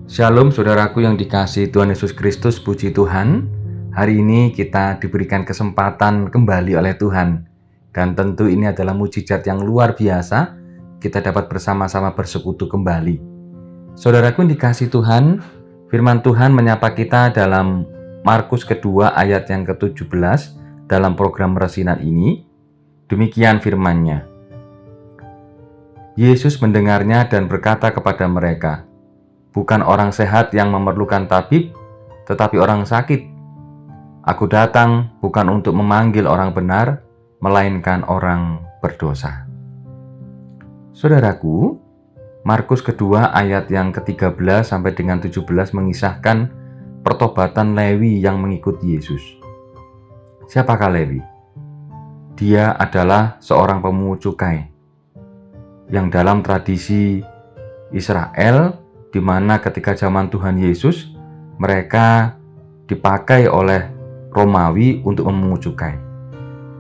Shalom saudaraku yang dikasihi Tuhan Yesus Kristus, puji Tuhan. Hari ini kita diberikan kesempatan kembali oleh Tuhan. Dan tentu ini adalah mujizat yang luar biasa, kita dapat bersama-sama bersekutu kembali. Saudaraku yang dikasihi Tuhan, firman Tuhan menyapa kita dalam Markus kedua ayat yang ke-17 dalam program Resinan ini. Demikian firman-Nya. Yesus mendengarnya dan berkata kepada mereka, "Bukan orang sehat yang memerlukan tabib, tetapi orang sakit. Aku datang bukan untuk memanggil orang benar, melainkan orang berdosa." Saudaraku, Markus kedua ayat yang ke-13 sampai dengan 17 mengisahkan pertobatan Lewi yang mengikuti Yesus. Siapakah Lewi? Dia adalah seorang pemungut cukai yang dalam tradisi Israel, di mana ketika zaman Tuhan Yesus, mereka dipakai oleh Romawi untuk memungut cukai.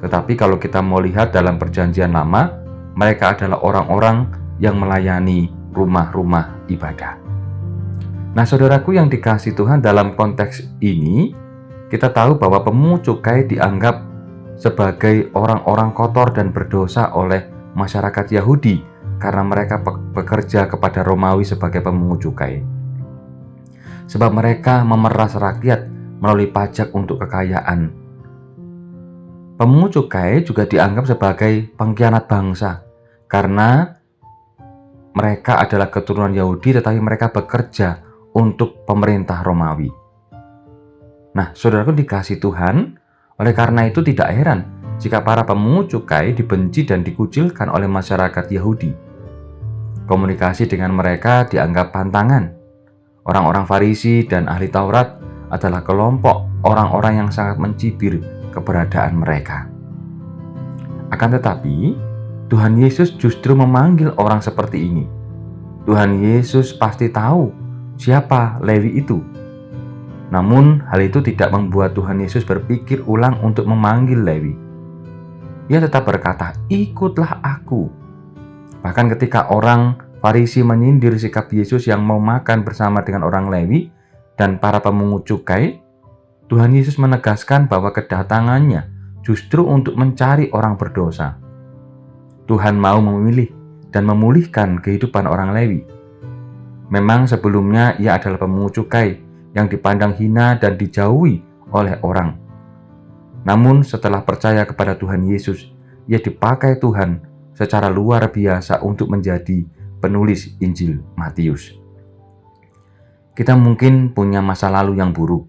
Tetapi kalau kita mau lihat dalam perjanjian lama, mereka adalah orang-orang yang melayani rumah-rumah ibadah. Nah, saudaraku yang dikasihi Tuhan, dalam konteks ini, kita tahu bahwa pemungut cukai dianggap sebagai orang-orang kotor dan berdosa oleh masyarakat Yahudi, karena mereka bekerja kepada Romawi sebagai pemungut cukai. Sebab mereka memeras rakyat melalui pajak untuk kekayaan. Pemungut cukai juga dianggap sebagai pengkhianat bangsa, karena mereka adalah keturunan Yahudi tetapi mereka bekerja untuk pemerintah Romawi. Nah, saudaraku dikasihi Tuhan, oleh karena itu tidak heran jika para pemungut cukai dibenci dan dikucilkan oleh masyarakat Yahudi. Komunikasi dengan mereka dianggap pantangan. Orang-orang Farisi dan ahli Taurat adalah kelompok orang-orang yang sangat mencibir keberadaan mereka. Akan tetapi, Tuhan Yesus justru memanggil orang seperti ini. Tuhan Yesus pasti tahu siapa Lewi itu. Namun, hal itu tidak membuat Tuhan Yesus berpikir ulang untuk memanggil Lewi. Ia tetap berkata, "Ikutlah aku." Bahkan ketika orang Farisi menyindir sikap Yesus yang mau makan bersama dengan orang Lewi dan para pemungut cukai, Tuhan Yesus menegaskan bahwa kedatangannya justru untuk mencari orang berdosa. Tuhan mau memilih dan memulihkan kehidupan orang Lewi. Memang sebelumnya ia adalah pemungut cukai yang dipandang hina dan dijauhi oleh orang. Namun setelah percaya kepada Tuhan Yesus, ia dipakai Tuhan secara luar biasa untuk menjadi penulis Injil Matius. Kita mungkin punya masa lalu yang buruk,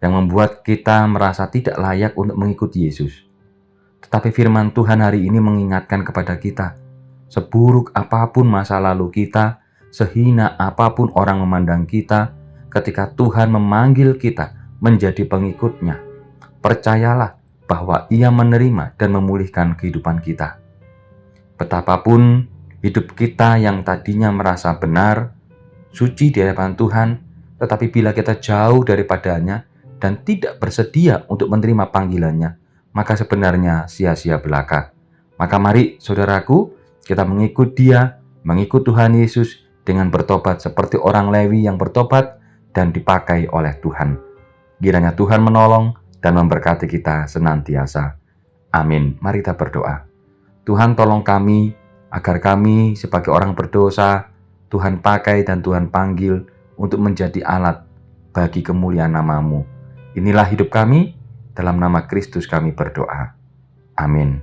yang membuat kita merasa tidak layak untuk mengikuti Yesus. Tetapi firman Tuhan hari ini mengingatkan kepada kita, seburuk apapun masa lalu kita, sehina apapun orang memandang kita, ketika Tuhan memanggil kita menjadi pengikutnya, percayalah bahwa Ia menerima dan memulihkan kehidupan kita. Betapapun hidup kita yang tadinya merasa benar, suci di hadapan Tuhan, tetapi bila kita jauh daripadanya dan tidak bersedia untuk menerima panggilannya, maka sebenarnya sia-sia belaka. Maka mari saudaraku, kita mengikut Dia, mengikut Tuhan Yesus dengan bertobat seperti orang Lewi yang bertobat dan dipakai oleh Tuhan. Kiranya Tuhan menolong dan memberkati kita senantiasa. Amin. Mari kita berdoa. Tuhan, tolong kami agar kami sebagai orang berdosa Tuhan pakai dan Tuhan panggil untuk menjadi alat bagi kemuliaan nama-Mu. Inilah hidup kami, dalam nama Kristus kami berdoa. Amin.